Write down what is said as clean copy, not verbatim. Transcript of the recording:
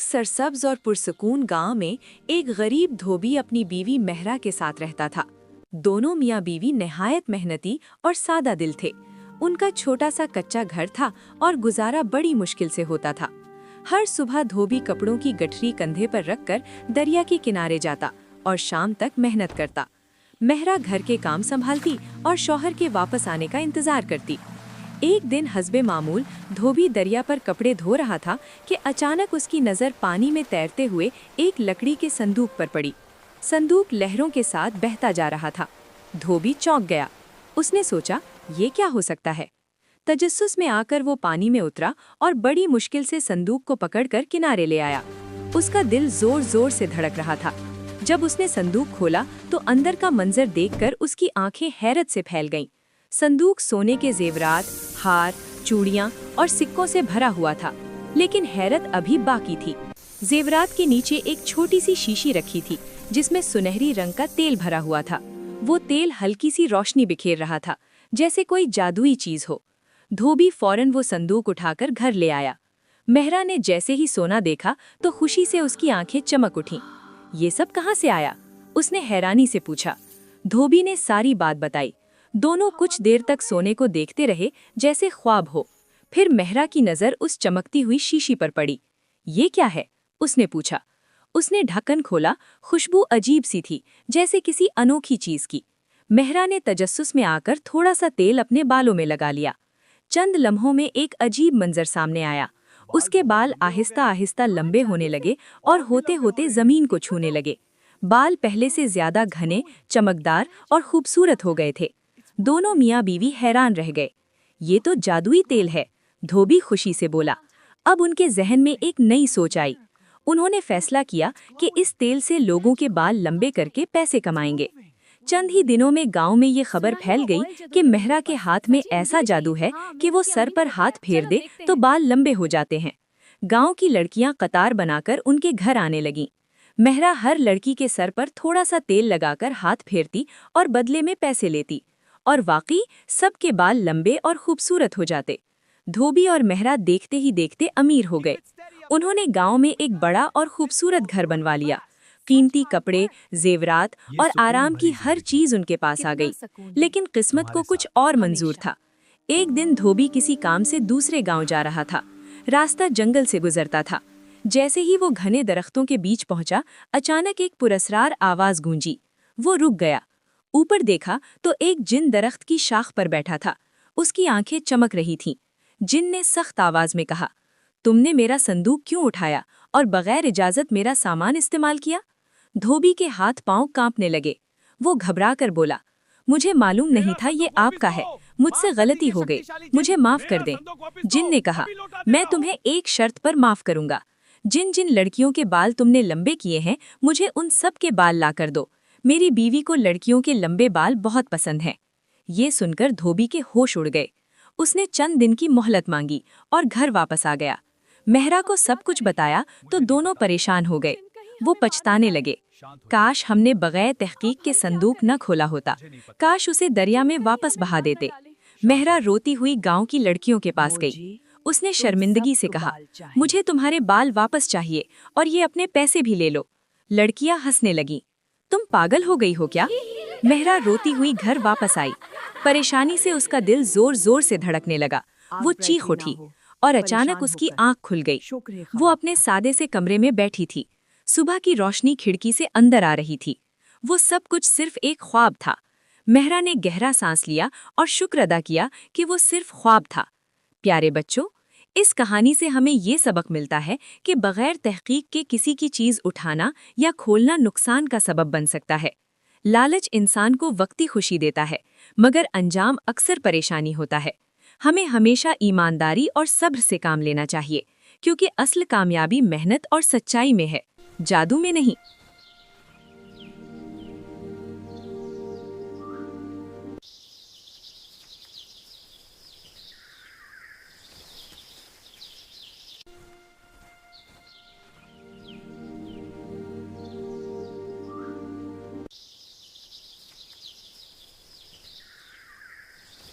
एक सरसब्ज और पुरसकून गांव में एक गरीब धोबी अपनी बीवी मेहरा के साथ रहता था। दोनों मियाँ बीवी निहायत मेहनती और सादा दिल थे। उनका छोटा सा कच्चा घर था और गुजारा बड़ी मुश्किल से होता था। हर सुबह धोबी कपड़ों की गठरी कंधे पर रखकर दरिया के किनारे जाता और शाम तक मेहनत करता। मेहरा घर के काम संभालती और शौहर के वापस आने का इंतजार करती। एक दिन हस्बे मामूल धोबी दरिया पर कपड़े धो रहा था कि अचानक उसकी नज़र पानी में तैरते हुए एक लकड़ी के संदूक पर पड़ी। संदूक लहरों के साथ बहता जा रहा था। धोबी चौंक गया। उसने सोचा, ये क्या हो सकता है। तजस्सुस में आकर वो पानी में उतरा और बड़ी मुश्किल से संदूक को पकड़कर किनारे ले आया। उसका दिल जोर जोर से धड़क रहा था। जब उसने संदूक खोला तो अंदर का मंजर देखकर उसकी आंखें हैरत से फैल गईं। संदूक सोने के जेवरात, हार, चूड़ियां और सिक्कों से भरा हुआ था, लेकिन हैरत अभी बाकी थी। जेवरात के नीचे एक छोटी सी शीशी रखी थी जिसमें सुनहरी रंग का तेल भरा हुआ था। वो तेल हल्की सी रोशनी बिखेर रहा था, जैसे कोई जादुई चीज हो। धोबी फौरन वो संदूक उठाकर घर ले आया। मेहरा ने जैसे ही सोना देखा तो खुशी से उसकी आंखें चमक उठीं। ये सब कहाँ से आया? उसने हैरानी से पूछा। धोबी ने सारी बात बताई। दोनों कुछ देर तक सोने को देखते रहे जैसे ख्वाब हो। फिर मेहरा की नज़र उस चमकती हुई शीशी पर पड़ी। ये क्या है? उसने पूछा। उसने ढक्कन खोला। खुशबू अजीब सी थी, जैसे किसी अनोखी चीज की। मेहरा ने तजस्सुस में आकर थोड़ा सा तेल अपने बालों में लगा लिया। चंद लम्हों में एक अजीब मंजर सामने आया। उसके बाल आहिस्ता आहिस्ता लंबे होने लगे और होते होते जमीन को छूने लगे। बाल पहले से ज्यादा घने, चमकदार और खूबसूरत हो गए थे। दोनों मियाँ बीवी हैरान रह गए। ये तो जादुई तेल है, धोबी खुशी से बोला। अब उनके जहन में एक नई सोच आई। उन्होंने फैसला किया कि इस तेल से लोगों के बाल लंबे करके पैसे कमाएंगे। चंद ही दिनों में गांव में ये खबर फैल गई कि मेहरा के हाथ में ऐसा जादू है कि वो सर पर हाथ फेर दे तो बाल लंबे हो जाते हैं। गांव की लड़कियां कतार बनाकर उनके घर आने लगीं। मेहरा हर लड़की के सर पर थोड़ा सा तेल लगाकर हाथ फेरती और बदले में पैसे लेती, और वाकई सबके बाल लंबे और खूबसूरत हो जाते। धोबी और मेहरा देखते ही देखते अमीर हो गए। उन्होंने गांव में एक बड़ा और खूबसूरत घर बनवा लिया। कीमती कपड़े, जेवरात और आराम की हर चीज उनके पास आ गई। लेकिन किस्मत को कुछ और मंजूर था। एक दिन धोबी किसी काम से दूसरे गांव जा रहा था। रास्ता जंगल से गुजरता था। जैसे ही वो घने दरख्तों के बीच पहुंचा, अचानक एक पुरस्रार आवाज गूंजी। वो रुक गया। ऊपर देखा तो एक जिन दरख्त की शाख पर बैठा था। उसकी आंखें चमक रही थीं। जिन ने सख्त आवाज में कहा, तुमने मेरा संदूक क्यों उठाया और बगैर इजाजत मेरा सामान इस्तेमाल किया? धोबी के हाथ पांव कांपने लगे। वो घबरा कर बोला, मुझे मालूम नहीं था ये आपका है। मुझसे गलती हो गई, मुझे माफ कर दें। जिन ने कहा, मैं तुम्हें एक शर्त पर माफ करूंगा। जिन जिन लड़कियों के बाल तुमने लंबे किए हैं, मुझे उन सब के बाल ला कर दो। मेरी बीवी को लड़कियों के लंबे बाल बहुत पसंद हैं। ये सुनकर धोबी के होश उड़ गए। उसने चंद दिन की मोहलत मांगी और घर वापस आ गया। मेहरा को सब कुछ बताया तो दोनों परेशान हो गए। वो पछताने लगे। काश हमने बगैर तहकीक के संदूक न खोला होता। काश उसे दरिया में वापस बहा देते। मेहरा रोती हुई गांव की लड़कियों के पास गई। उसने शर्मिंदगी से कहा, मुझे तुम्हारे बाल वापस चाहिए और ये अपने पैसे भी ले लो। लड़कियां हंसने लगीं। तुम पागल हो गई हो क्या? मेहरा रोती हुई घर वापस आई। परेशानी से उसका दिल जोर जोर से धड़कने लगा। वो चीख उठी और अचानक उसकी आंख खुल गई। वो अपने सादे से कमरे में बैठी थी। सुबह की रोशनी खिड़की से अंदर आ रही थी। वो सब कुछ सिर्फ एक ख्वाब था। मेहरा ने गहरा सांस लिया और शुक्र अदा किया कि वो सिर्फ ख्वाब था। प्यारे बच्चों, इस कहानी से हमें ये सबक मिलता है कि बगैर तहकीक के किसी की चीज उठाना या खोलना नुकसान का सबब बन सकता है। लालच इंसान को वक्ती खुशी देता है, मगर अंजाम अक्सर परेशानी होता है। हमें हमेशा ईमानदारी और सब्र से काम लेना चाहिए, क्योंकि असल कामयाबी मेहनत और सच्चाई में है, जादू में नहीं।